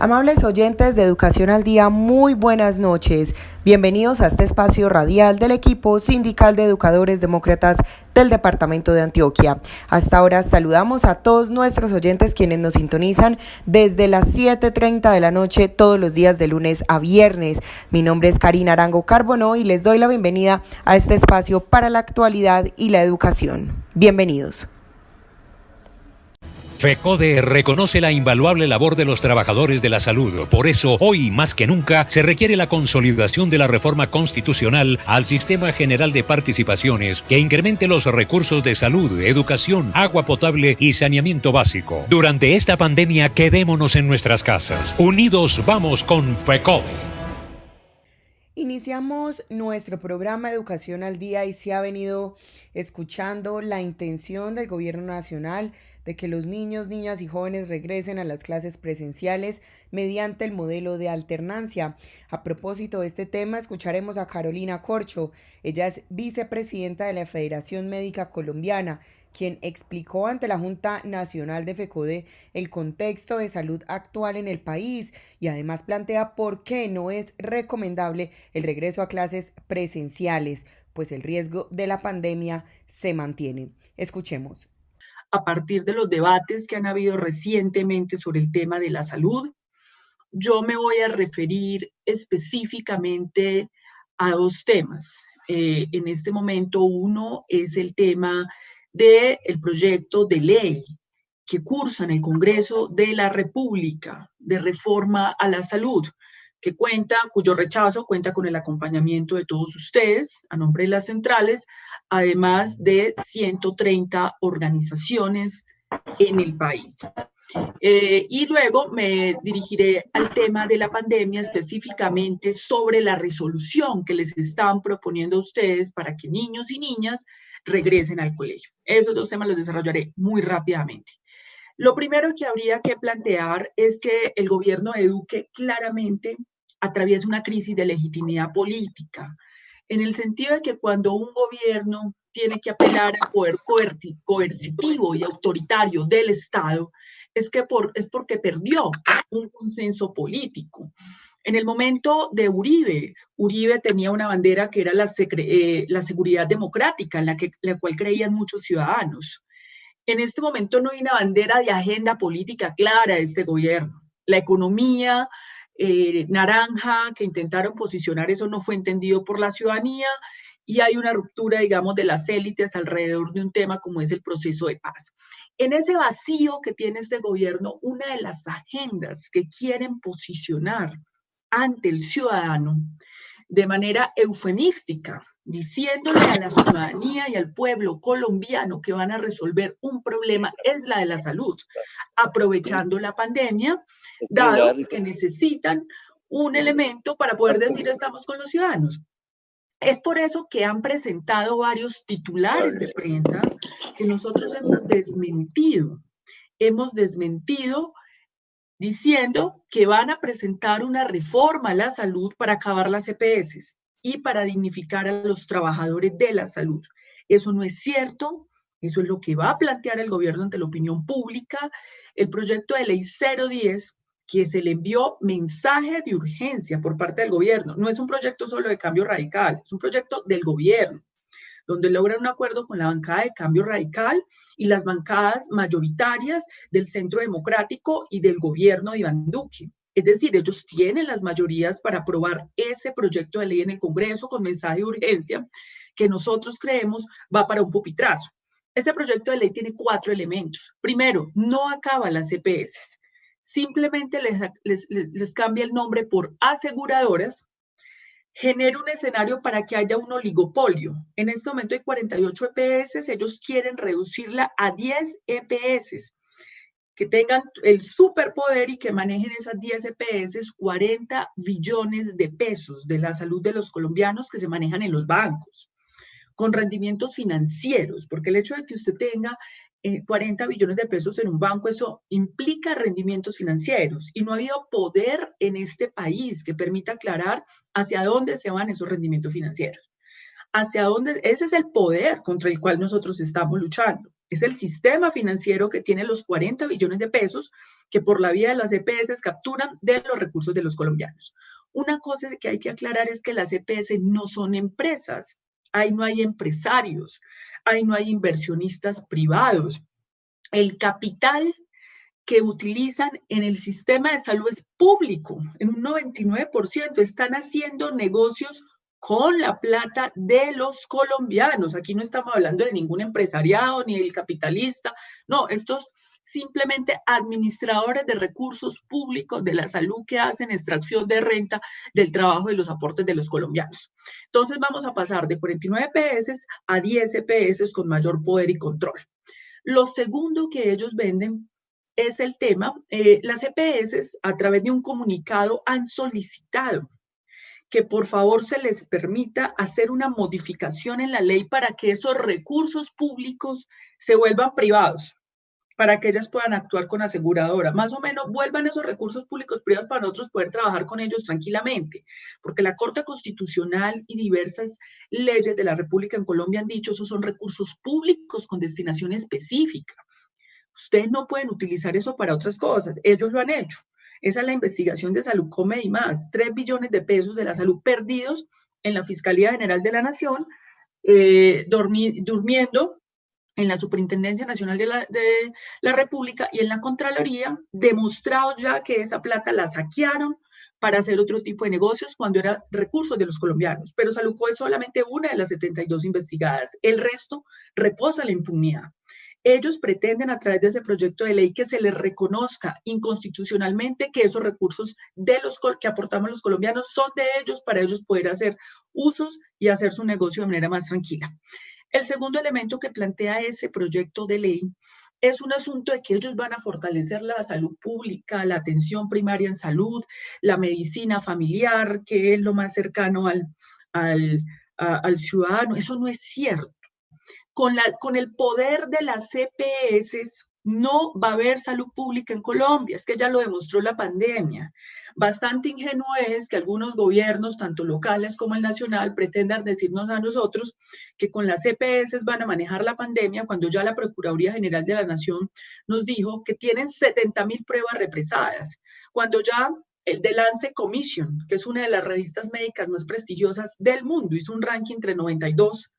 Amables oyentes de Educación al Día, muy buenas noches. Bienvenidos a este espacio radial del equipo sindical de educadores demócratas del departamento de Antioquia. Hasta ahora saludamos a todos nuestros oyentes quienes nos sintonizan desde las 7:30 de la noche todos los días de lunes a viernes. Mi nombre es Karina Arango Carbonó y les doy la bienvenida a este espacio para la actualidad y la educación. Bienvenidos. FECODE reconoce la invaluable labor de los trabajadores de la salud. Por eso, hoy más que nunca, se requiere la consolidación de la reforma constitucional al Sistema General de Participaciones que incremente los recursos de salud, educación, agua potable y saneamiento básico. Durante esta pandemia, quedémonos en nuestras casas. Unidos vamos con FECODE. Iniciamos nuestro programa Educación al Día y se ha venido escuchando la intención del Gobierno Nacional de que los niños, niñas y jóvenes regresen a las clases presenciales mediante el modelo de alternancia. A propósito de este tema, escucharemos a Carolina Corcho. Ella es vicepresidenta de la Federación Médica Colombiana, quien explicó ante la Junta Nacional de FECODE el contexto de salud actual en el país y además plantea por qué no es recomendable el regreso a clases presenciales, pues el riesgo de la pandemia se mantiene. Escuchemos. A partir de los debates que han habido recientemente sobre el tema de la salud, yo me voy a referir específicamente a dos temas. En este momento, uno es el tema del proyecto de ley que cursa en el Congreso de la República de reforma a la salud, cuyo rechazo cuenta con el acompañamiento de todos ustedes a nombre de las centrales, además de 130 organizaciones en el país. Y luego me dirigiré al tema de la pandemia, específicamente sobre la resolución que les están proponiendo a ustedes para que niños y niñas regresen al colegio. Esos dos temas los desarrollaré muy rápidamente. Lo primero que habría que plantear es que el gobierno de Duque claramente atraviesa una crisis de legitimidad política, en el sentido de que cuando un gobierno tiene que apelar al poder coercitivo y autoritario del Estado, es porque perdió un consenso político. En el momento de Uribe tenía una bandera que era la seguridad democrática, en la cual creían muchos ciudadanos. En este momento no hay una bandera de agenda política clara de este gobierno. La economía naranja que intentaron posicionar, eso no fue entendido por la ciudadanía y hay una ruptura, digamos, de las élites alrededor de un tema como es el proceso de paz. En ese vacío que tiene este gobierno, una de las agendas que quieren posicionar ante el ciudadano de manera eufemística, diciéndole a la ciudadanía y al pueblo colombiano que van a resolver un problema, es la de la salud, aprovechando la pandemia, dado que necesitan un elemento para poder decir estamos con los ciudadanos. Es por eso que han presentado varios titulares de prensa que nosotros hemos desmentido. Hemos desmentido diciendo que van a presentar una reforma a la salud para acabar las EPS y para dignificar a los trabajadores de la salud. Eso no es cierto, eso es lo que va a plantear el gobierno ante la opinión pública. El proyecto de ley 010, que se le envió mensaje de urgencia por parte del gobierno, no es un proyecto solo de Cambio Radical, es un proyecto del gobierno, donde logran un acuerdo con la bancada de Cambio Radical y las bancadas mayoritarias del Centro Democrático y del gobierno de Iván Duque. Es decir, ellos tienen las mayorías para aprobar ese proyecto de ley en el Congreso con mensaje de urgencia que nosotros creemos va para un pupitrazo. Este proyecto de ley tiene 4 elementos. Primero, no acaba las EPS, simplemente les cambia el nombre por aseguradoras, genera un escenario para que haya un oligopolio. En este momento hay 48 EPS, ellos quieren reducirla a 10 EPS, que tengan el superpoder y que manejen esas 10 EPS 40 billones de pesos de la salud de los colombianos que se manejan en los bancos, con rendimientos financieros, porque el hecho de que usted tenga 40 billones de pesos en un banco, eso implica rendimientos financieros y no ha habido poder en este país que permita aclarar hacia dónde se van esos rendimientos financieros. Ese es el poder contra el cual nosotros estamos luchando. Es el sistema financiero que tiene los 40 billones de pesos que por la vía de las EPS capturan de los recursos de los colombianos. Una cosa que hay que aclarar es que las EPS no son empresas. Ahí no hay empresarios, ahí no hay inversionistas privados. El capital que utilizan en el sistema de salud es público, en un 99%. Están haciendo negocios con la plata de los colombianos. Aquí no estamos hablando de ningún empresariado ni del capitalista. No, estos simplemente administradores de recursos públicos de la salud que hacen extracción de renta del trabajo y los aportes de los colombianos. Entonces vamos a pasar de 49 EPS a 10 EPS con mayor poder y control. Lo segundo que ellos venden es el tema, las EPS a través de un comunicado han solicitado que por favor se les permita hacer una modificación en la ley para que esos recursos públicos se vuelvan privados, para que ellas puedan actuar con aseguradora. Más o menos vuelvan esos recursos públicos privados para nosotros poder trabajar con ellos tranquilamente, porque la Corte Constitucional y diversas leyes de la República en Colombia han dicho esos son recursos públicos con destinación específica. Ustedes no pueden utilizar eso para otras cosas. Ellos lo han hecho. Esa es la investigación de Salud Come y más. 3 billones de pesos de la salud perdidos en la Fiscalía General de la Nación, durmiendo en la Superintendencia Nacional de la República y en la Contraloría, demostrado ya que esa plata la saquearon para hacer otro tipo de negocios cuando era recursos de los colombianos. Pero Saluco es solamente una de las 72 investigadas. El resto reposa la impunidad. Ellos pretenden a través de ese proyecto de ley que se les reconozca inconstitucionalmente que esos recursos que aportamos los colombianos son de ellos para ellos poder hacer usos y hacer su negocio de manera más tranquila. El segundo elemento que plantea ese proyecto de ley es un asunto de que ellos van a fortalecer la salud pública, la atención primaria en salud, la medicina familiar, que es lo más cercano al ciudadano. Eso no es cierto. Con el poder de las EPS no va a haber salud pública en Colombia, es que ya lo demostró la pandemia. Bastante ingenuo es que algunos gobiernos, tanto locales como el nacional, pretendan decirnos a nosotros que con las EPS van a manejar la pandemia, cuando ya la Procuraduría General de la Nación nos dijo que tienen 70.000 pruebas represadas, cuando ya el The Lancet Commission, que es una de las revistas médicas más prestigiosas del mundo, hizo un ranking entre 92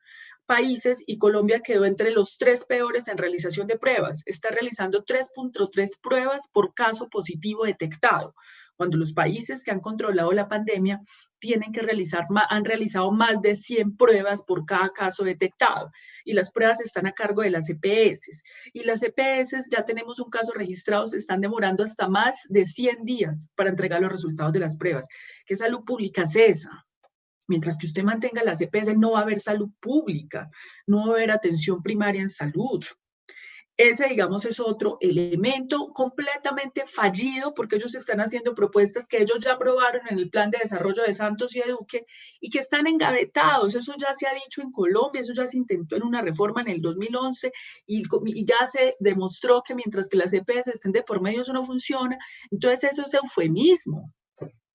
países y Colombia quedó entre los 3 peores en realización de pruebas. Está realizando 3.3 pruebas por caso positivo detectado, cuando los países que han controlado la pandemia han realizado más de 100 pruebas por cada caso detectado. Y las pruebas están a cargo de las EPS. Y las EPS, ya tenemos un caso registrado, se están demorando hasta más de 100 días para entregar los resultados de las pruebas. ¿Qué salud pública es esa? Mientras que usted mantenga las EPS, no va a haber salud pública, no va a haber atención primaria en salud. Ese, digamos, es otro elemento completamente fallido porque ellos están haciendo propuestas que ellos ya aprobaron en el Plan de Desarrollo de Santos y de Duque y que están engavetados. Eso ya se ha dicho en Colombia, eso ya se intentó en una reforma en el 2011 y ya se demostró que mientras que las EPS estén de por medio eso no funciona. Entonces eso es eufemismo.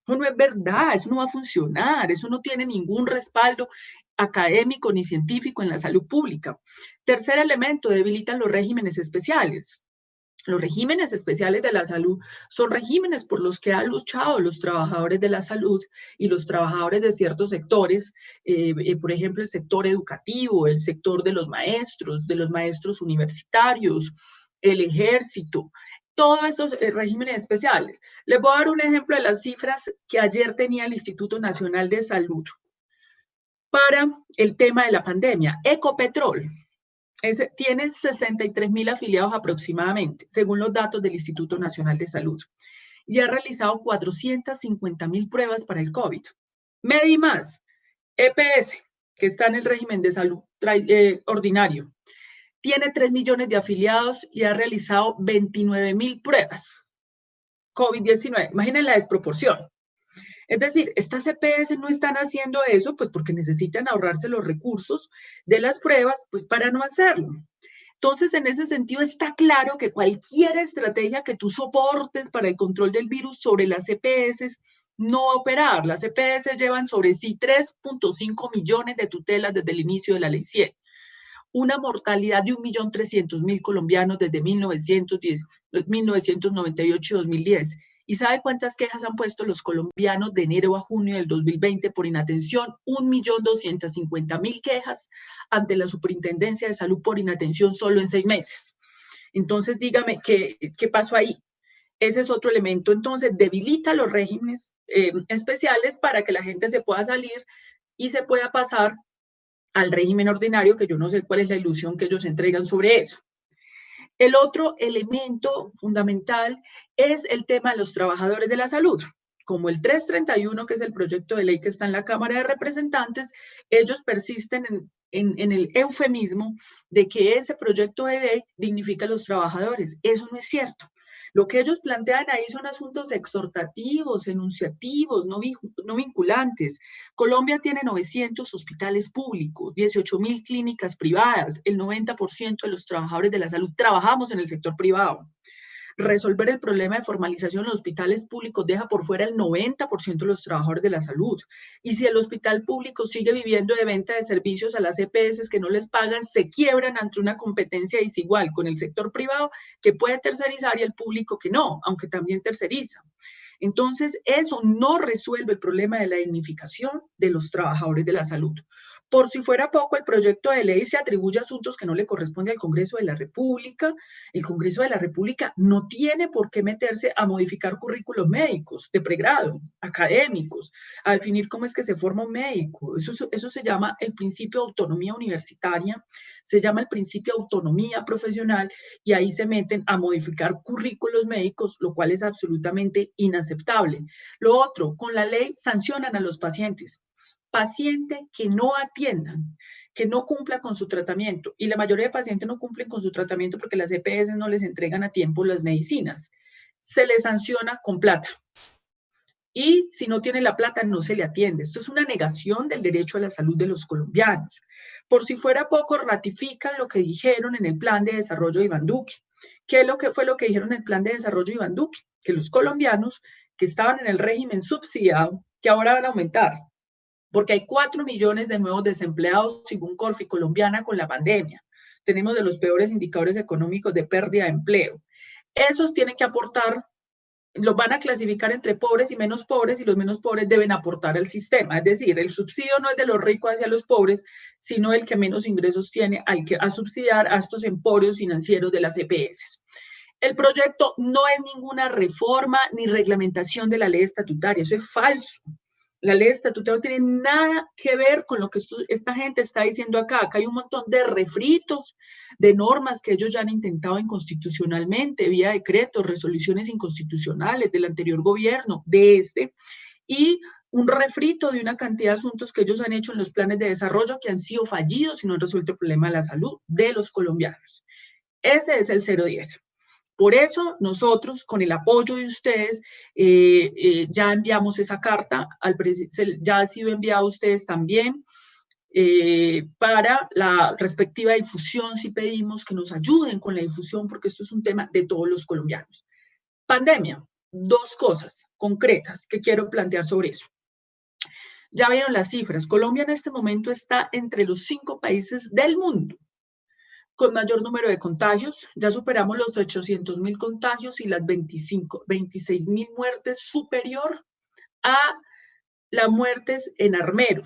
Eso no es verdad, eso no va a funcionar, eso no tiene ningún respaldo académico ni científico en la salud pública. Tercer elemento, debilitan los regímenes especiales. Los regímenes especiales de la salud son regímenes por los que han luchado los trabajadores de la salud y los trabajadores de ciertos sectores, por ejemplo, el sector educativo, el sector de los maestros universitarios, el ejército. Todos esos regímenes especiales. Les voy a dar un ejemplo de las cifras que ayer tenía el Instituto Nacional de Salud para el tema de la pandemia. Ecopetrol tiene 63.000 afiliados aproximadamente, según los datos del Instituto Nacional de Salud, y ha realizado 450.000 pruebas para el COVID. Medimás, EPS, que está en el régimen de salud ordinario, tiene 3 millones de afiliados y ha realizado 29.000 pruebas. COVID-19, imaginen la desproporción. Es decir, estas EPS no están haciendo eso pues porque necesitan ahorrarse los recursos de las pruebas pues para no hacerlo. Entonces, en ese sentido está claro que cualquier estrategia que tú soportes para el control del virus sobre las EPS no va a operar. Las EPS llevan sobre sí 3.5 millones de tutelas desde el inicio de la Ley 100. una mortalidad de 1.300.000 colombianos desde 1998 y 2010. ¿Y sabe cuántas quejas han puesto los colombianos de enero a junio del 2020 por inatención? 1.250.000 quejas ante la Superintendencia de Salud por inatención solo en 6 meses. Entonces, dígame, ¿qué pasó ahí? Ese es otro elemento. Entonces, debilita los regímenes especiales para que la gente se pueda salir y se pueda pasar al régimen ordinario, que yo no sé cuál es la ilusión que ellos entregan sobre eso. El otro elemento fundamental es el tema de los trabajadores de la salud. Como el 331, que es el proyecto de ley que está en la Cámara de Representantes, ellos persisten en el eufemismo de que ese proyecto de ley dignifica a los trabajadores. Eso no es cierto. Lo que ellos plantean ahí son asuntos exhortativos, enunciativos, no vinculantes. Colombia tiene 900 hospitales públicos, 18.000 clínicas privadas, el 90% de los trabajadores de la salud trabajamos en el sector privado. Resolver el problema de formalización en los hospitales públicos deja por fuera el 90% de los trabajadores de la salud. Y si el hospital público sigue viviendo de venta de servicios a las EPS que no les pagan, se quiebran ante una competencia desigual con el sector privado que puede tercerizar y el público que no, aunque también terceriza. Entonces, eso no resuelve el problema de la dignificación de los trabajadores de la salud. Por si fuera poco, el proyecto de ley se atribuye asuntos que no le corresponden al Congreso de la República. El Congreso de la República no tiene por qué meterse a modificar currículos médicos de pregrado, académicos, a definir cómo es que se forma un médico. Eso se llama el principio de autonomía universitaria, se llama el principio de autonomía profesional, y ahí se meten a modificar currículos médicos, lo cual es absolutamente inaceptable. Lo otro, con la ley sancionan a los pacientes. Paciente que no atiendan, que no cumpla con su tratamiento, y la mayoría de pacientes no cumplen con su tratamiento porque las EPS no les entregan a tiempo las medicinas, se les sanciona con plata. Y si no tiene la plata, no se le atiende. Esto es una negación del derecho a la salud de los colombianos. Por si fuera poco, ratifican lo que dijeron en el plan de desarrollo de Iván Duque. ¿Qué fue lo que dijeron en el plan de desarrollo de Iván Duque? Que los colombianos que estaban en el régimen subsidiado, que ahora van a aumentar, porque hay 4 millones de nuevos desempleados según Corfi colombiana con la pandemia. Tenemos de los peores indicadores económicos de pérdida de empleo. Esos tienen que aportar, los van a clasificar entre pobres y menos pobres, y los menos pobres deben aportar al sistema. Es decir, el subsidio no es de los ricos hacia los pobres, sino el que menos ingresos tiene a subsidiar a estos emporios financieros de las EPS. El proyecto no es ninguna reforma ni reglamentación de la ley estatutaria, eso es falso. La ley estatutaria no tiene nada que ver con lo que esta gente está diciendo acá. Acá hay un montón de refritos de normas que ellos ya han intentado inconstitucionalmente, vía decretos, resoluciones inconstitucionales del anterior gobierno, de este, y un refrito de una cantidad de asuntos que ellos han hecho en los planes de desarrollo que han sido fallidos y no han resuelto el problema de la salud de los colombianos. Ese es el 010. Por eso nosotros, con el apoyo de ustedes, ya enviamos esa carta, ya ha sido enviado a ustedes también, para la respectiva difusión. Si pedimos que nos ayuden con la difusión, porque esto es un tema de todos los colombianos. Pandemia, 2 cosas concretas que quiero plantear sobre eso. Ya vieron las cifras. Colombia en este momento está entre los 5 países del mundo con mayor número de contagios. Ya superamos los 800.000 contagios y las 26.000 muertes, superior a las muertes en Armero.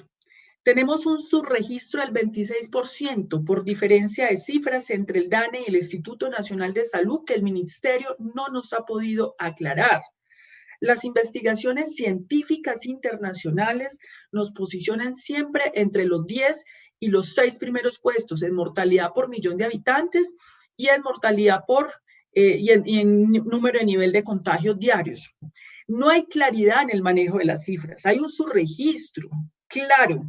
Tenemos un subregistro del 26% por diferencia de cifras entre el DANE y el Instituto Nacional de Salud que el Ministerio no nos ha podido aclarar. Las investigaciones científicas internacionales nos posicionan siempre entre los 10 y los 6 primeros puestos en mortalidad por millón de habitantes y en mortalidad y en número de nivel de contagios diarios. No hay claridad en el manejo de las cifras, hay un subregistro, claro,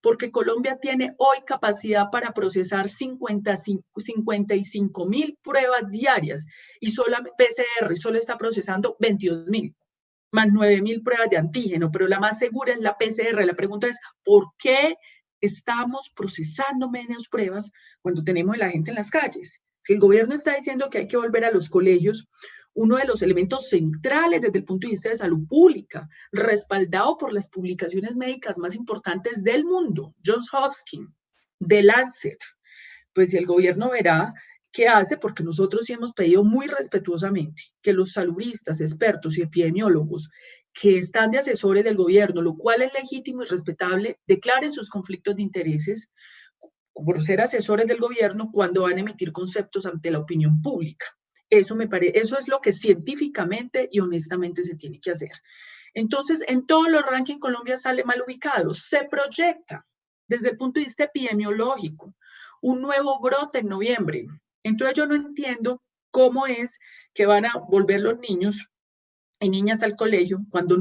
porque Colombia tiene hoy capacidad para procesar 55.000 pruebas diarias y solamente PCR solo está procesando 22.000. Más 9.000 pruebas de antígeno, pero la más segura es la PCR. La pregunta es, ¿por qué estamos procesando menos pruebas cuando tenemos a la gente en las calles? Si el gobierno está diciendo que hay que volver a los colegios, uno de los elementos centrales desde el punto de vista de salud pública, respaldado por las publicaciones médicas más importantes del mundo, Johns Hopkins, The Lancet, pues el gobierno verá qué hace, porque nosotros sí hemos pedido muy respetuosamente que los salubristas, expertos y epidemiólogos que están de asesores del gobierno, lo cual es legítimo y respetable, declaren sus conflictos de intereses por ser asesores del gobierno cuando van a emitir conceptos ante la opinión pública. Eso es lo que científicamente y honestamente se tiene que hacer. Entonces, en todos los rankings Colombia sale mal ubicado. Se proyecta desde el punto de vista epidemiológico un nuevo brote en noviembre. Entonces yo no entiendo cómo es que van a volver los niños y niñas al colegio cuando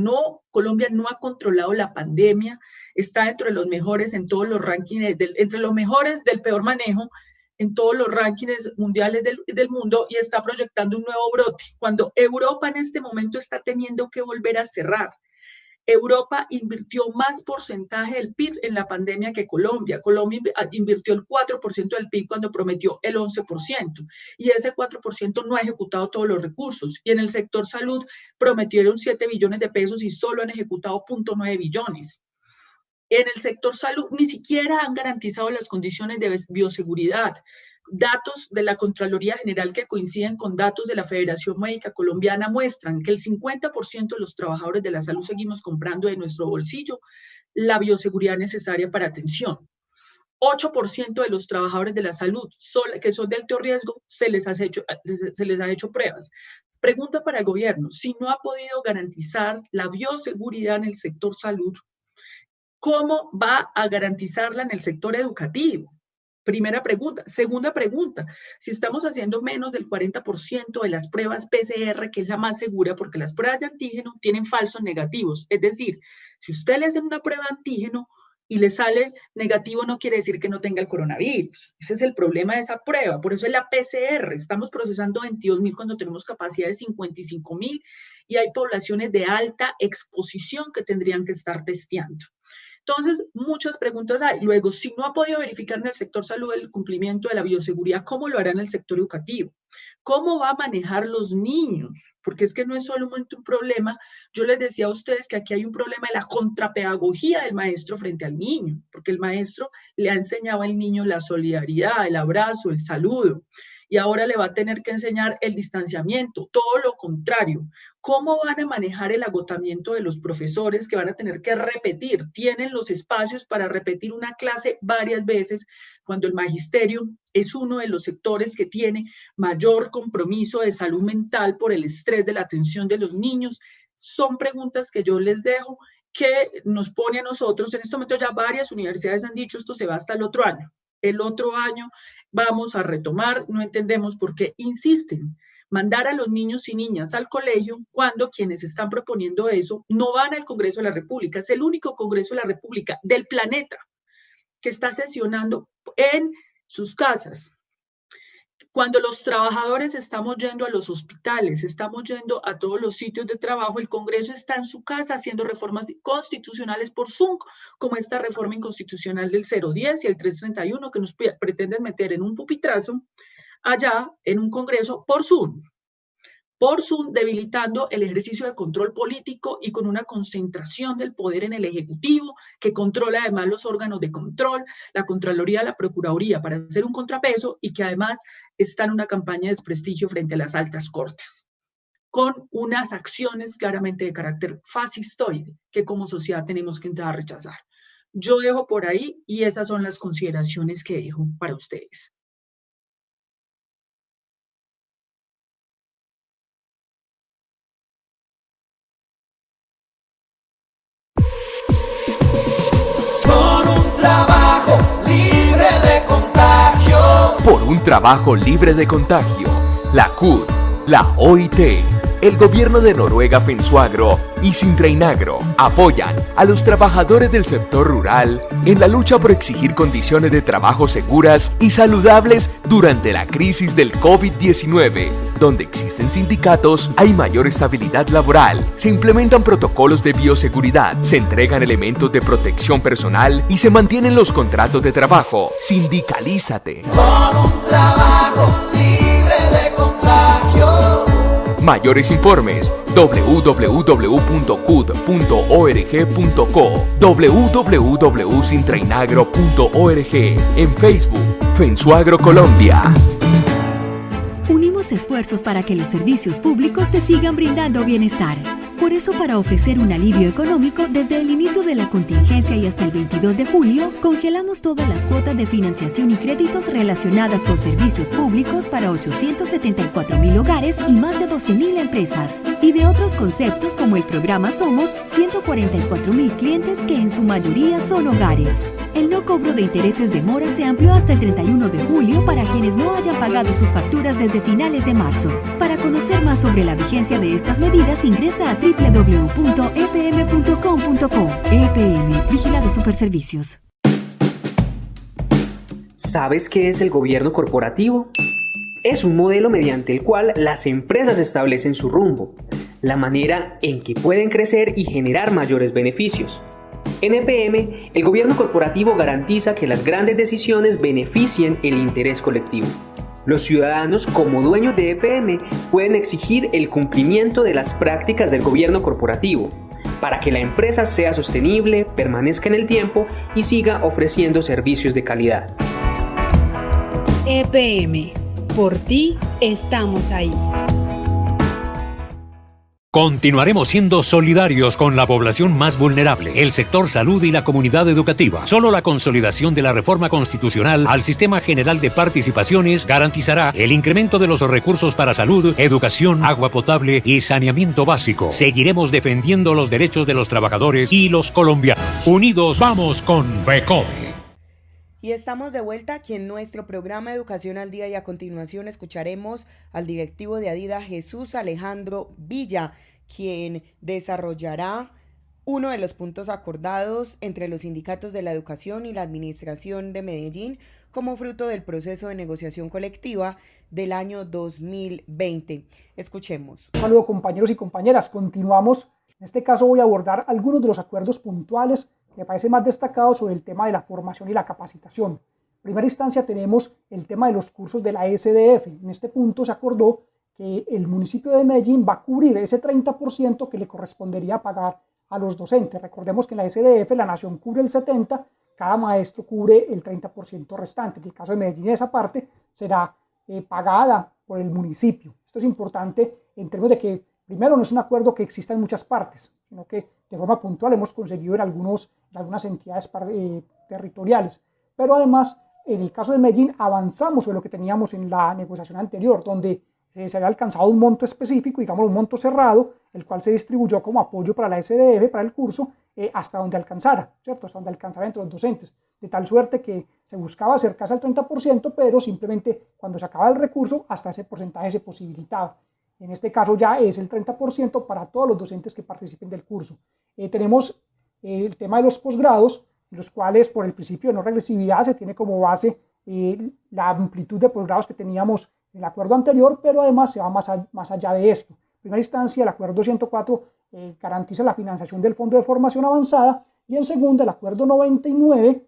Colombia no ha controlado la pandemia, está entre los mejores en todos los rankings, entre los mejores del peor manejo en todos los rankings mundiales del mundo, y está proyectando un nuevo brote, cuando Europa en este momento está teniendo que volver a cerrar. Europa invirtió más porcentaje del PIB en la pandemia que Colombia. Colombia invirtió el 4% del PIB cuando prometió el 11%. Y ese 4% no ha ejecutado todos los recursos. Y en el sector salud prometieron 7 billones de pesos y solo han ejecutado 0.9 billones. En el sector salud ni siquiera han garantizado las condiciones de bioseguridad. Datos de la Contraloría General que coinciden con datos de la Federación Médica Colombiana muestran que el 50% de los trabajadores de la salud seguimos comprando de nuestro bolsillo la bioseguridad necesaria para atención. 8% de los trabajadores de la salud que son de alto riesgo se les ha hecho pruebas. Pregunta para el gobierno: si no ha podido garantizar la bioseguridad en el sector salud, ¿cómo va a garantizarla en el sector educativo? Primera pregunta. Segunda pregunta, si estamos haciendo menos del 40% de las pruebas PCR, que es la más segura, porque las pruebas de antígeno tienen falsos negativos. Es decir, si usted le hace una prueba de antígeno y le sale negativo, no quiere decir que no tenga el coronavirus. Ese es el problema de esa prueba. Por eso es la PCR. Estamos procesando 22.000 cuando tenemos capacidad de 55.000 y hay poblaciones de alta exposición que tendrían que estar testeando. Entonces, muchas preguntas hay. Luego, si no ha podido verificar en el sector salud el cumplimiento de la bioseguridad, ¿cómo lo hará en el sector educativo? ¿Cómo va a manejar los niños? Porque es que no es solamente un problema. Yo les decía a ustedes que aquí hay un problema de la contrapedagogía del maestro frente al niño, porque el maestro le ha enseñado al niño la solidaridad, el abrazo, el saludo, y ahora le va a tener que enseñar el distanciamiento, todo lo contrario. ¿Cómo van a manejar el agotamiento de los profesores que van a tener que repetir? Tienen los espacios para repetir una clase varias veces cuando el magisterio es uno de los sectores que tiene mayor compromiso de salud mental por el estrés de la atención de los niños. Son preguntas que yo les dejo, que nos pone a nosotros. En este momento ya varias universidades han dicho esto se va hasta el otro año. El otro año vamos a retomar, no entendemos por qué insisten mandar a los niños y niñas al colegio cuando quienes están proponiendo eso no van al Congreso de la República. Es el único Congreso de la República del planeta que está sesionando en sus casas. Cuando los trabajadores estamos yendo a los hospitales, estamos yendo a todos los sitios de trabajo, el Congreso está en su casa haciendo reformas constitucionales por Zoom, como esta reforma inconstitucional del 010 y el 331 que nos pretenden meter en un pupitrazo allá en un Congreso por Zoom, debilitando el ejercicio de control político y con una concentración del poder en el Ejecutivo, que controla además los órganos de control, la Contraloría, la Procuraduría, para hacer un contrapeso, y que además está en una campaña de desprestigio frente a las altas cortes, con unas acciones claramente de carácter fascistoide que como sociedad tenemos que intentar rechazar. Yo dejo por ahí y esas son las consideraciones que dejo para ustedes. Por un trabajo libre de contagio, la CUT, la OIT, el gobierno de Noruega Fensuagro y Sintreinagro apoyan a los trabajadores del sector rural en la lucha por exigir condiciones de trabajo seguras y saludables durante la crisis del COVID-19. Donde existen sindicatos, hay mayor estabilidad laboral, se implementan protocolos de bioseguridad, se entregan elementos de protección personal y se mantienen los contratos de trabajo. Sindicalízate. Por un trabajo libre de contagio. Mayores informes www.cud.org.co, www.sintreinagro.org, en Facebook, Fensuagro Colombia. Unimos esfuerzos para que los servicios públicos te sigan brindando bienestar. Por eso, para ofrecer un alivio económico, desde el inicio de la contingencia y hasta el 22 de julio, congelamos todas las cuotas de financiación y créditos relacionadas con servicios públicos para 874.000 hogares y más de 12.000 empresas. Y de otros conceptos como el programa Somos, 144.000 clientes que en su mayoría son hogares. El no cobro de intereses de mora se amplió hasta el 31 de julio para quienes no hayan pagado sus facturas desde finales de marzo. Para conocer más sobre la vigencia de estas medidas, ingresa a www.epm.com.co. EPM, Vigilado Superservicios. ¿Sabes qué es el gobierno corporativo? Es un modelo mediante el cual las empresas establecen su rumbo, la manera en que pueden crecer y generar mayores beneficios. En EPM, el gobierno corporativo garantiza que las grandes decisiones beneficien el interés colectivo. Los ciudadanos, como dueños de EPM, pueden exigir el cumplimiento de las prácticas del gobierno corporativo para que la empresa sea sostenible, permanezca en el tiempo y siga ofreciendo servicios de calidad. EPM, por ti estamos ahí. Continuaremos siendo solidarios con la población más vulnerable, el sector salud y la comunidad educativa. Solo la consolidación de la reforma constitucional al Sistema General de Participaciones garantizará el incremento de los recursos para salud, educación, agua potable y saneamiento básico. Seguiremos defendiendo los derechos de los trabajadores y los colombianos. Unidos vamos con FECODE. Y estamos de vuelta aquí en nuestro programa Educación al Día y a continuación escucharemos al directivo de ADIDA, Jesús Alejandro Villa, quien desarrollará uno de los puntos acordados entre los sindicatos de la educación y la administración de Medellín como fruto del proceso de negociación colectiva del año 2020. Escuchemos. Un saludo, compañeros y compañeras. Continuamos. En este caso voy a abordar algunos de los acuerdos puntuales que me parece más destacados sobre el tema de la formación y la capacitación. En primera instancia tenemos el tema de los cursos de la SDF. En este punto se acordó que el municipio de Medellín va a cubrir ese 30% que le correspondería pagar a los docentes. Recordemos que en la SDF la nación cubre el 70%, cada maestro cubre el 30% restante. En el caso de Medellín esa parte será pagada por el municipio. Esto es importante en términos de que, primero, no es un acuerdo que exista en muchas partes, sino que de forma puntual hemos conseguido en algunas entidades territoriales. Pero además, en el caso de Medellín, avanzamos sobre lo que teníamos en la negociación anterior, donde se había alcanzado un monto específico, digamos un monto cerrado, el cual se distribuyó como apoyo para la SDF, para el curso, hasta donde alcanzara, ¿cierto? Hasta donde alcanzara entre los docentes, de tal suerte que se buscaba acercarse al 30%, pero simplemente cuando se acaba el recurso, hasta ese porcentaje se posibilitaba. En este caso ya es el 30% para todos los docentes que participen del curso. Tenemos el tema de los posgrados, los cuales por el principio de no regresividad se tiene como base la amplitud de posgrados que teníamos en el acuerdo anterior, pero además se va más allá de esto. En primera instancia, el acuerdo 104 garantiza la financiación del Fondo de Formación Avanzada y en segunda, el acuerdo 99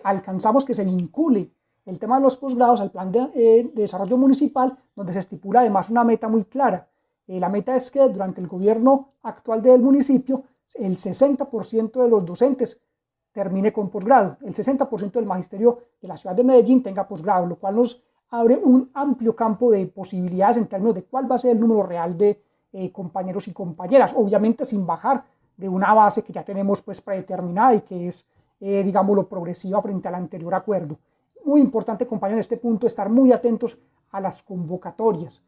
alcanzamos que se vincule el tema de los posgrados al plan de desarrollo municipal, donde se estipula además una meta muy clara. La meta es que durante el gobierno actual del municipio, el 60% de los docentes termine con posgrado, el 60% del magisterio de la ciudad de Medellín tenga posgrado, lo cual nos abre un amplio campo de posibilidades en términos de cuál va a ser el número real de compañeros y compañeras, obviamente sin bajar de una base que ya tenemos pues predeterminada y que es, digámoslo, progresiva frente al anterior acuerdo. Muy importante, compañeros, en este punto estar muy atentos a las convocatorias,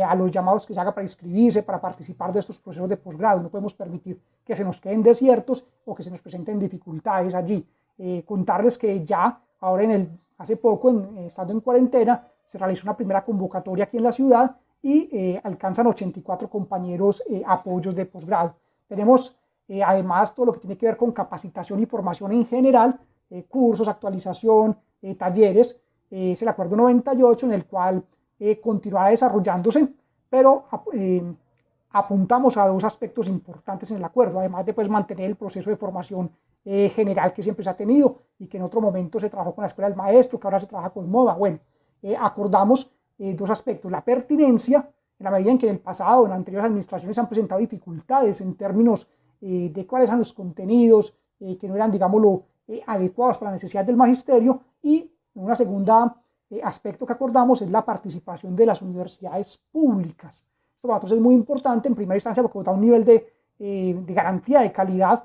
a los llamados que se haga para inscribirse, para participar de estos procesos de posgrado. No podemos permitir que se nos queden desiertos o que se nos presenten dificultades allí. Contarles que ya ahora hace poco, estando en cuarentena, se realizó una primera convocatoria aquí en la ciudad y alcanzan 84 compañeros apoyos de posgrado. Tenemos además todo lo que tiene que ver con capacitación y formación en general, cursos, actualización, talleres. Es el acuerdo 98 en el cual continuará desarrollándose, pero apuntamos a dos aspectos importantes en el acuerdo, además de pues, mantener el proceso de formación general que siempre se ha tenido y que en otro momento se trabajó con la Escuela del Maestro, que ahora se trabaja con MOVA. Bueno, acordamos dos aspectos: la pertinencia, en la medida en que en el pasado, en anteriores administraciones, se han presentado dificultades en términos de cuáles eran los contenidos que no eran, digámoslo, adecuados para la necesidad del magisterio, y Una segunda aspecto que acordamos es la participación de las universidades públicas. Esto para nosotros es muy importante, en primera instancia porque da un nivel de garantía de calidad,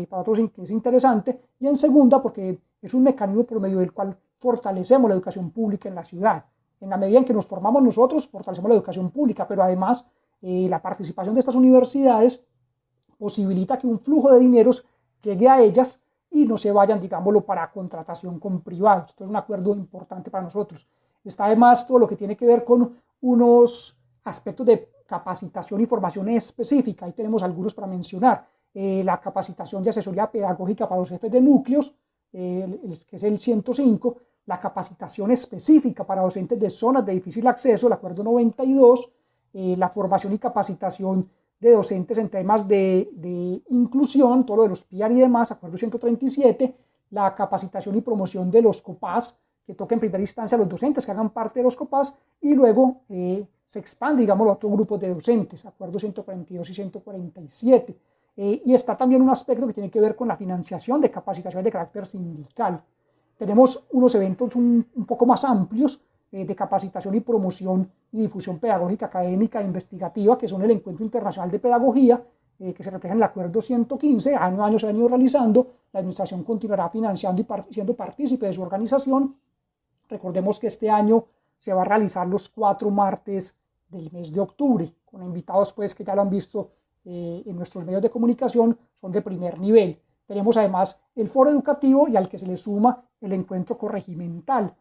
para nosotros es interesante, y en segunda porque es un mecanismo por medio del cual fortalecemos la educación pública en la ciudad. En la medida en que nos formamos nosotros, fortalecemos la educación pública, pero además la participación de estas universidades posibilita que un flujo de dineros llegue a ellas y no se vayan, digámoslo, para contratación con privados. Esto es un acuerdo importante para nosotros. Está además todo lo que tiene que ver con unos aspectos de capacitación y formación específica. Ahí tenemos algunos para mencionar. La capacitación de asesoría pedagógica para los jefes de núcleos, que es el 105, la capacitación específica para docentes de zonas de difícil acceso, el acuerdo 92, la formación y capacitación de docentes en temas de inclusión, todo lo de los PIAR y demás, acuerdo 137, la capacitación y promoción de los COPAS, que toca en primera instancia a los docentes que hagan parte de los COPAS, y luego se expande, digámoslo, a otros grupos de docentes, acuerdo 142 y 147. Y está también un aspecto que tiene que ver con la financiación de capacitaciones de carácter sindical. Tenemos unos eventos un poco más amplios de capacitación y promoción y difusión pedagógica, académica e investigativa, que son el Encuentro Internacional de Pedagogía, que se refleja en el Acuerdo 115, año a año se ha venido realizando, la Administración continuará financiando y siendo partícipe de su organización. Recordemos que este año se va a realizar los 4 martes del mes de octubre, con invitados pues, que ya lo han visto en nuestros medios de comunicación, son de primer nivel. Tenemos además el foro educativo y al que se le suma el encuentro corregimental,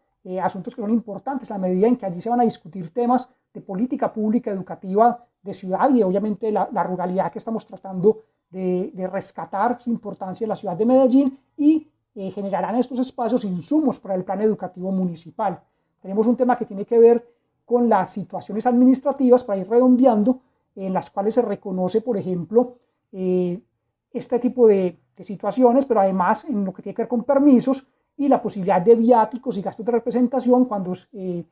asuntos que son importantes a la medida en que allí se van a discutir temas de política pública educativa de ciudad y obviamente la ruralidad que estamos tratando de rescatar su importancia en la ciudad de Medellín y generarán estos espacios insumos para el plan educativo municipal. Tenemos un tema que tiene que ver con las situaciones administrativas, para ir redondeando, en las cuales se reconoce, por ejemplo, este tipo de situaciones, pero además en lo que tiene que ver con permisos y la posibilidad de viáticos y gastos de representación cuando se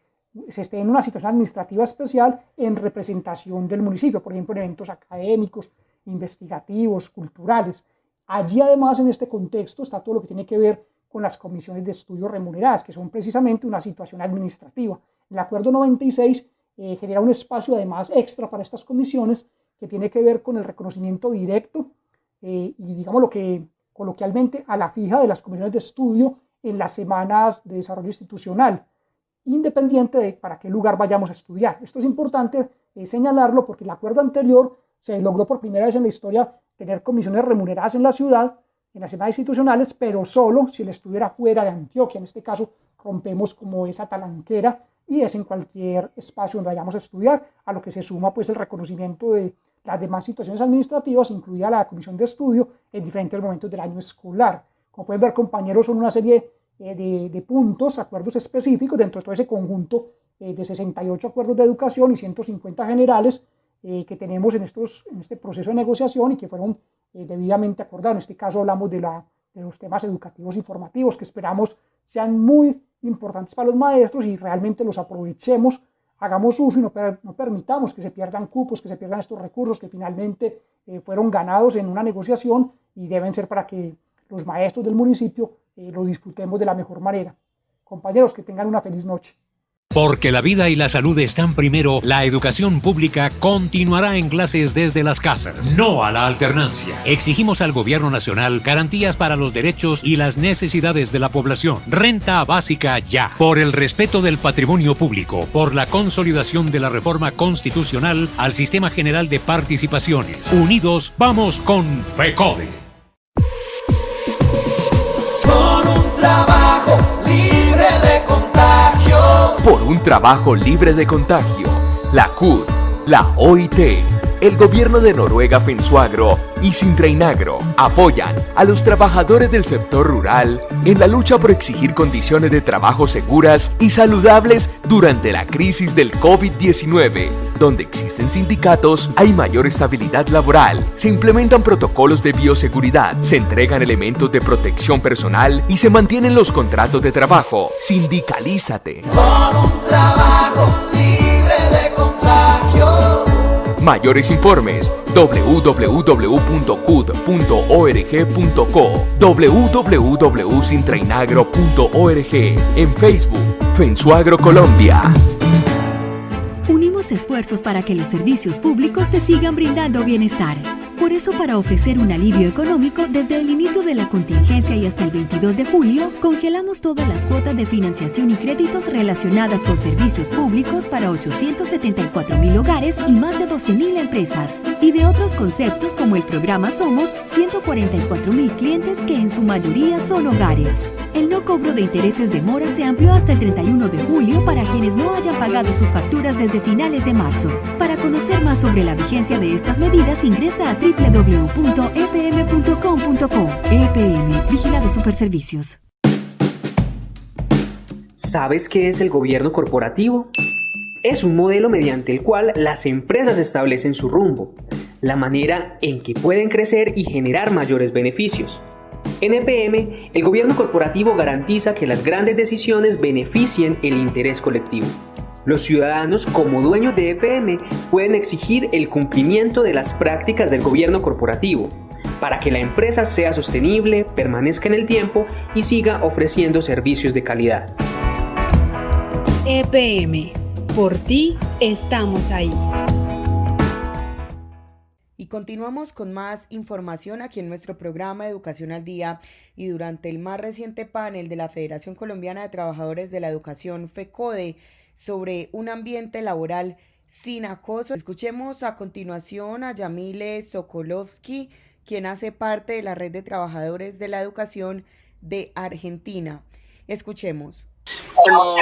esté en una situación administrativa especial en representación del municipio, por ejemplo, en eventos académicos, investigativos, culturales. Allí, además, en este contexto está todo lo que tiene que ver con las comisiones de estudio remuneradas, que son precisamente una situación administrativa. El acuerdo 96 genera un espacio, además, extra para estas comisiones que tiene que ver con el reconocimiento directo y, digamos, lo que coloquialmente a la fija de las comisiones de estudio en las semanas de desarrollo institucional, independiente de para qué lugar vayamos a estudiar. Esto es importante señalarlo porque el acuerdo anterior se logró por primera vez en la historia tener comisiones remuneradas en la ciudad, en las semanas institucionales, pero solo si el estudio era fuera de Antioquia. En este caso rompemos como esa talanquera y es en cualquier espacio donde vayamos a estudiar, a lo que se suma pues el reconocimiento de las demás situaciones administrativas, incluida la comisión de estudio en diferentes momentos del año escolar. Como pueden ver, compañeros, son una serie de puntos, acuerdos específicos dentro de todo ese conjunto de 68 acuerdos de educación y 150 generales que tenemos en este proceso de negociación y que fueron debidamente acordados. En este caso hablamos de los temas educativos y formativos que esperamos sean muy importantes para los maestros y realmente los aprovechemos, hagamos uso y no permitamos que se pierdan cupos, que se pierdan estos recursos que finalmente fueron ganados en una negociación y deben ser para que los maestros del municipio lo disfrutemos de la mejor manera. Compañeros, que tengan una feliz noche. Porque la vida y la salud están primero, la educación pública continuará en clases desde las casas. No a la alternancia. Exigimos al Gobierno Nacional garantías para los derechos y las necesidades de la población. Renta básica ya. Por el respeto del patrimonio público. Por la consolidación de la reforma constitucional al Sistema General de Participaciones. Unidos, vamos con FECODE. Por un trabajo libre de contagio. Por un trabajo libre de contagio, la CUT, la OIT, el gobierno de Noruega Fensuagro y Sintrainagro apoyan a los trabajadores del sector rural en la lucha por exigir condiciones de trabajo seguras y saludables durante la crisis del COVID-19. Donde existen sindicatos, hay mayor estabilidad laboral, se implementan protocolos de bioseguridad, se entregan elementos de protección personal y se mantienen los contratos de trabajo. Sindicalízate. Por un trabajo libre de contagio. Mayores informes www.cud.org.co, www.sintrainagro.org, en Facebook, Fensuagro Colombia. Unimos esfuerzos para que los servicios públicos te sigan brindando bienestar. Por eso, para ofrecer un alivio económico, desde el inicio de la contingencia y hasta el 22 de julio, congelamos todas las cuotas de financiación y créditos relacionadas con servicios públicos para 874.000 hogares y más de 12.000 empresas. Y de otros conceptos como el programa Somos, 144.000 clientes que en su mayoría son hogares. El no cobro de intereses de mora se amplió hasta el 31 de julio para quienes no hayan pagado sus facturas desde finales de marzo. Para conocer más sobre la vigencia de estas medidas, ingresa a www.epm.com.co. EPM, Vigilado Superservicios. ¿Sabes qué es el gobierno corporativo? Es un modelo mediante el cual las empresas establecen su rumbo, la manera en que pueden crecer y generar mayores beneficios. En EPM, el gobierno corporativo garantiza que las grandes decisiones beneficien el interés colectivo. Los ciudadanos, como dueños de EPM, pueden exigir el cumplimiento de las prácticas del gobierno corporativo para que la empresa sea sostenible, permanezca en el tiempo y siga ofreciendo servicios de calidad. EPM, por ti estamos ahí. Y continuamos con más información aquí en nuestro programa Educación al Día, y durante el más reciente panel de la Federación Colombiana de Trabajadores de la Educación, FECODE, sobre un ambiente laboral sin acoso. Escuchemos a continuación a Yamile Sokolovsky, quien hace parte de la Red de Trabajadores de la Educación de Argentina. Escuchemos. Como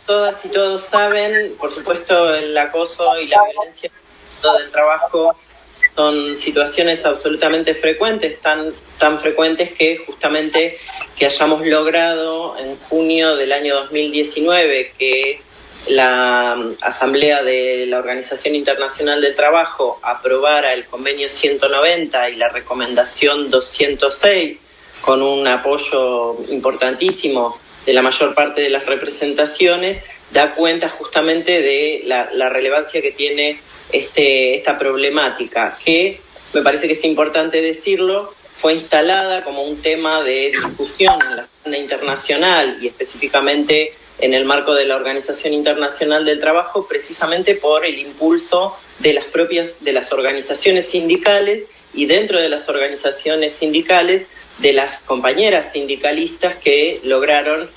todas y todos saben, por supuesto, el acoso y la violencia del trabajo son situaciones absolutamente frecuentes, tan frecuentes que justamente que hayamos logrado en junio del año 2019 que la Asamblea de la Organización Internacional del Trabajo aprobara el convenio 190 y la recomendación 206 con un apoyo importantísimo de la mayor parte de las representaciones, da cuenta justamente de la relevancia que tiene esta problemática, que me parece que es importante decirlo, fue instalada como un tema de discusión en la agenda internacional y específicamente en el marco de la Organización Internacional del Trabajo, precisamente por el impulso de las organizaciones sindicales y dentro de las organizaciones sindicales de las compañeras sindicalistas que lograron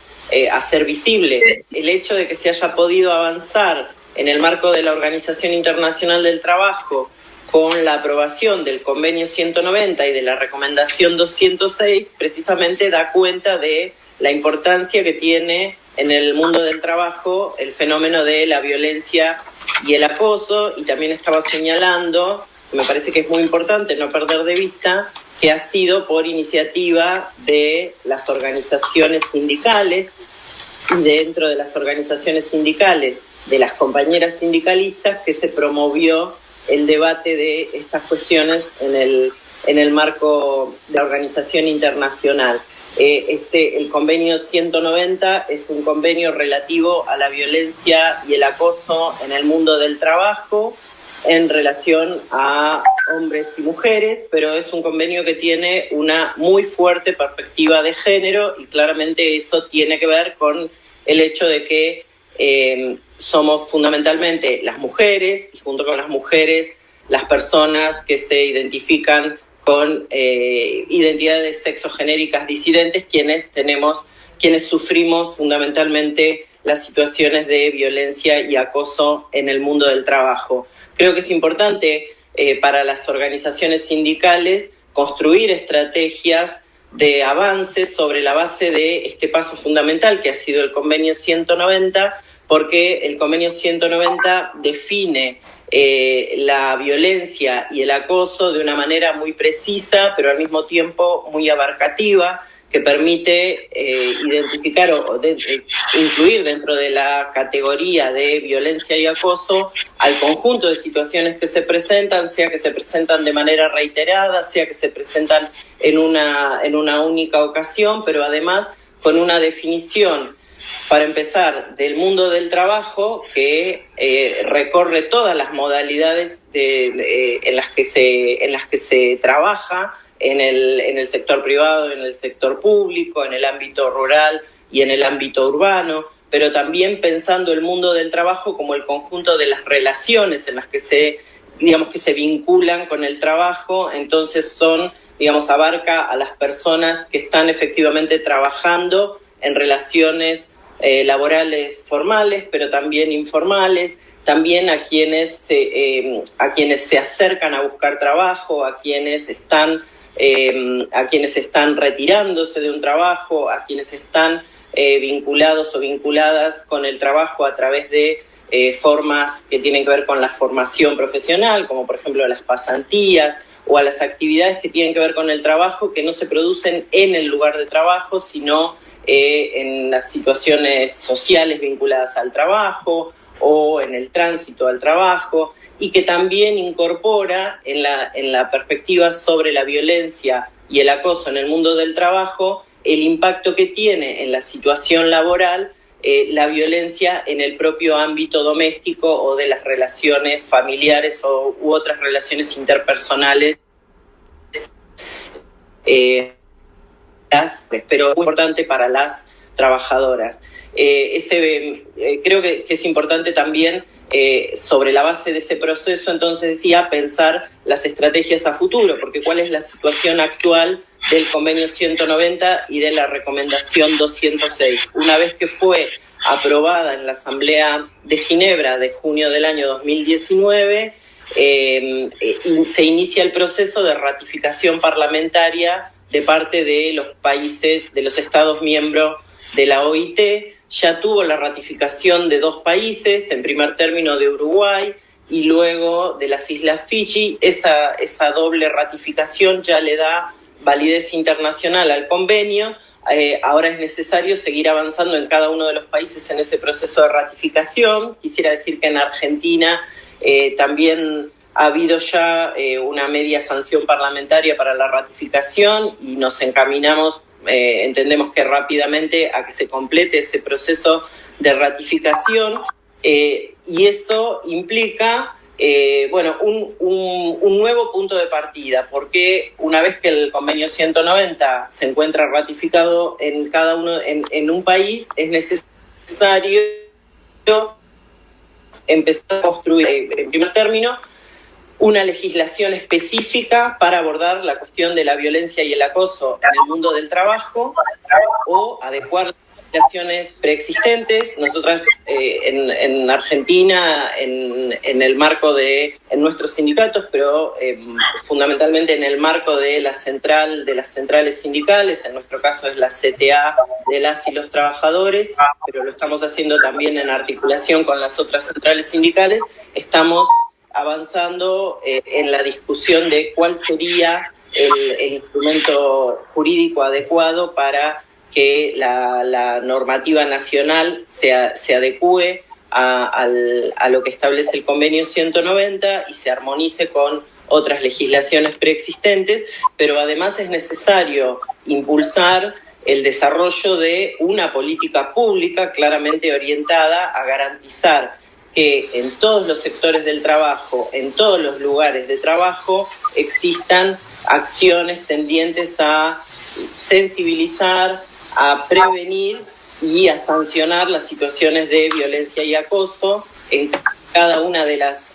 hacer visible el hecho de que se haya podido avanzar en el marco de la Organización Internacional del Trabajo con la aprobación del convenio 190 y de la recomendación 206, precisamente da cuenta de la importancia que tiene en el mundo del trabajo el fenómeno de la violencia y el acoso, y también estaba señalando, me parece que es muy importante no perder de vista, que ha sido por iniciativa de las organizaciones sindicales y dentro de las organizaciones sindicales de las compañeras sindicalistas que se promovió el debate de estas cuestiones en el marco de la organización internacional. El convenio 190 es un convenio relativo a la violencia y el acoso en el mundo del trabajo en relación a hombres y mujeres, pero es un convenio que tiene una muy fuerte perspectiva de género y claramente eso tiene que ver con el hecho de que somos fundamentalmente las mujeres y junto con las mujeres las personas que se identifican con identidades sexogenéricas disidentes, quienes sufrimos fundamentalmente las situaciones de violencia y acoso en el mundo del trabajo. Creo que es importante para las organizaciones sindicales construir estrategias de avance sobre la base de este paso fundamental que ha sido el convenio 190, porque el convenio 190 define la violencia y el acoso de una manera muy precisa, pero al mismo tiempo muy abarcativa, que permite identificar o incluir dentro de la categoría de violencia y acoso al conjunto de situaciones que se presentan, sea que se presentan de manera reiterada, sea que se presentan en una única ocasión, pero además con una definición Para empezar, del mundo del trabajo, que recorre todas las modalidades en las que se trabaja en el sector privado, en el sector público, en el ámbito rural y en el ámbito urbano, pero también pensando el mundo del trabajo como el conjunto de las relaciones en las que se vinculan con el trabajo. Entonces abarca a las personas que están efectivamente trabajando en relaciones laborales formales, pero también informales, también a quienes se acercan a buscar trabajo, a quienes están retirándose de un trabajo, a quienes están vinculados o vinculadas con el trabajo a través de formas que tienen que ver con la formación profesional, como por ejemplo las pasantías, o a las actividades que tienen que ver con el trabajo que no se producen en el lugar de trabajo, sino en las situaciones sociales vinculadas al trabajo o en el tránsito al trabajo, y que también incorpora en la perspectiva sobre la violencia y el acoso en el mundo del trabajo el impacto que tiene en la situación laboral la violencia en el propio ámbito doméstico o de las relaciones familiares u otras relaciones interpersonales. Pero muy importante para las trabajadoras. Creo que es importante también, sobre la base de ese proceso, entonces decía, pensar las estrategias a futuro, porque cuál es la situación actual del convenio 190 y de la recomendación 206. Una vez que fue aprobada en la Asamblea de Ginebra de junio del año 2019, se inicia el proceso de ratificación parlamentaria de parte de los países, de los Estados miembros de la OIT. Ya tuvo la ratificación de 2 países, en primer término de Uruguay y luego de las Islas Fiji. Esa doble ratificación ya le da validez internacional al convenio. Ahora es necesario seguir avanzando en cada uno de los países en ese proceso de ratificación. Quisiera decir que en Argentina también ha habido ya una media sanción parlamentaria para la ratificación y nos encaminamos, entendemos que rápidamente, a que se complete ese proceso de ratificación, y eso implica un nuevo punto de partida, porque una vez que el convenio 190 se encuentra ratificado en cada uno en un país, es necesario empezar a construir, en primer término, una legislación específica para abordar la cuestión de la violencia y el acoso en el mundo del trabajo, o adecuar las legislaciones preexistentes. Nosotras en Argentina, en el marco en nuestros sindicatos, pero fundamentalmente en el marco de las centrales sindicales, en nuestro caso es la CTA de las y los trabajadores, pero lo estamos haciendo también en articulación con las otras centrales sindicales, estamos avanzando en la discusión de cuál sería el instrumento jurídico adecuado para que la normativa nacional se adecue a lo que establece el convenio 190 y se armonice con otras legislaciones preexistentes, pero además es necesario impulsar el desarrollo de una política pública claramente orientada a garantizar que en todos los sectores del trabajo, en todos los lugares de trabajo, existan acciones tendientes a sensibilizar, a prevenir y a sancionar las situaciones de violencia y acoso en cada una de las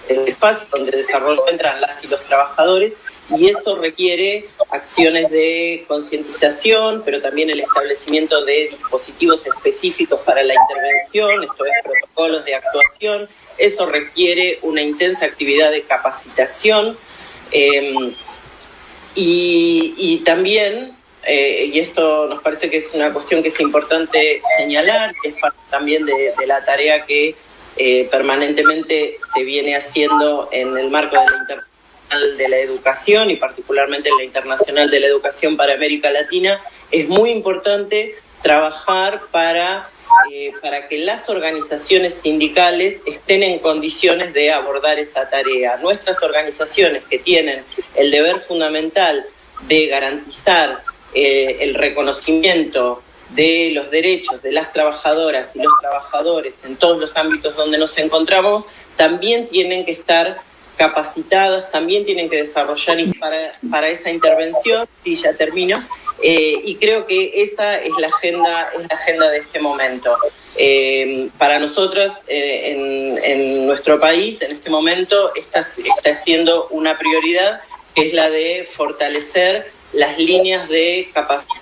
espacios donde se encuentran las y los trabajadores, y eso requiere acciones de concientización, pero también el establecimiento de dispositivos específicos para la intervención, esto es, protocolos de actuación. Eso requiere una intensa actividad de capacitación, y también, y esto nos parece que es una cuestión que es importante señalar, que es parte también de la tarea que permanentemente se viene haciendo en el marco de la Internacional de la Educación y particularmente en la Internacional de la Educación para América Latina. Es muy importante trabajar para que las organizaciones sindicales estén en condiciones de abordar esa tarea. Nuestras organizaciones, que tienen el deber fundamental de garantizar el reconocimiento de los derechos de las trabajadoras y los trabajadores en todos los ámbitos donde nos encontramos, también tienen que estar capacitadas, también tienen que desarrollar para esa intervención, y ya termino, y creo que esa es la agenda de este momento. Para nosotras, en nuestro país, en este momento, está siendo una prioridad, que es la de fortalecer las líneas de capacitación,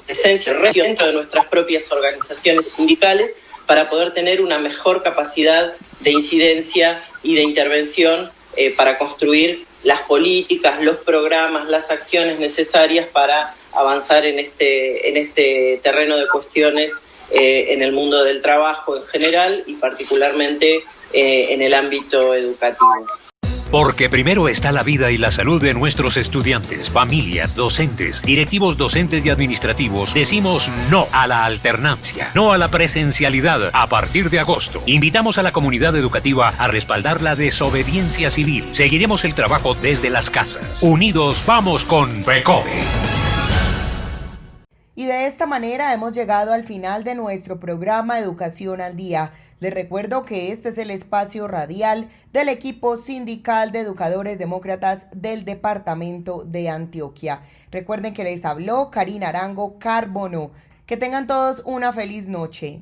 esencia dentro de nuestras propias organizaciones sindicales, para poder tener una mejor capacidad de incidencia y de intervención para construir las políticas, los programas, las acciones necesarias para avanzar en este terreno de cuestiones en el mundo del trabajo en general y particularmente en el ámbito educativo. Porque primero está la vida y la salud de nuestros estudiantes, familias, docentes, directivos docentes y administrativos. Decimos no a la alternancia, no a la presencialidad a partir de agosto. Invitamos a la comunidad educativa a respaldar la desobediencia civil. Seguiremos el trabajo desde las casas. Unidos vamos con PECODE. Y de esta manera hemos llegado al final de nuestro programa Educación al Día. Les recuerdo que este es el espacio radial del equipo sindical de educadores demócratas del departamento de Antioquia. Recuerden que les habló Karina Arango Carbono. Que tengan todos una feliz noche.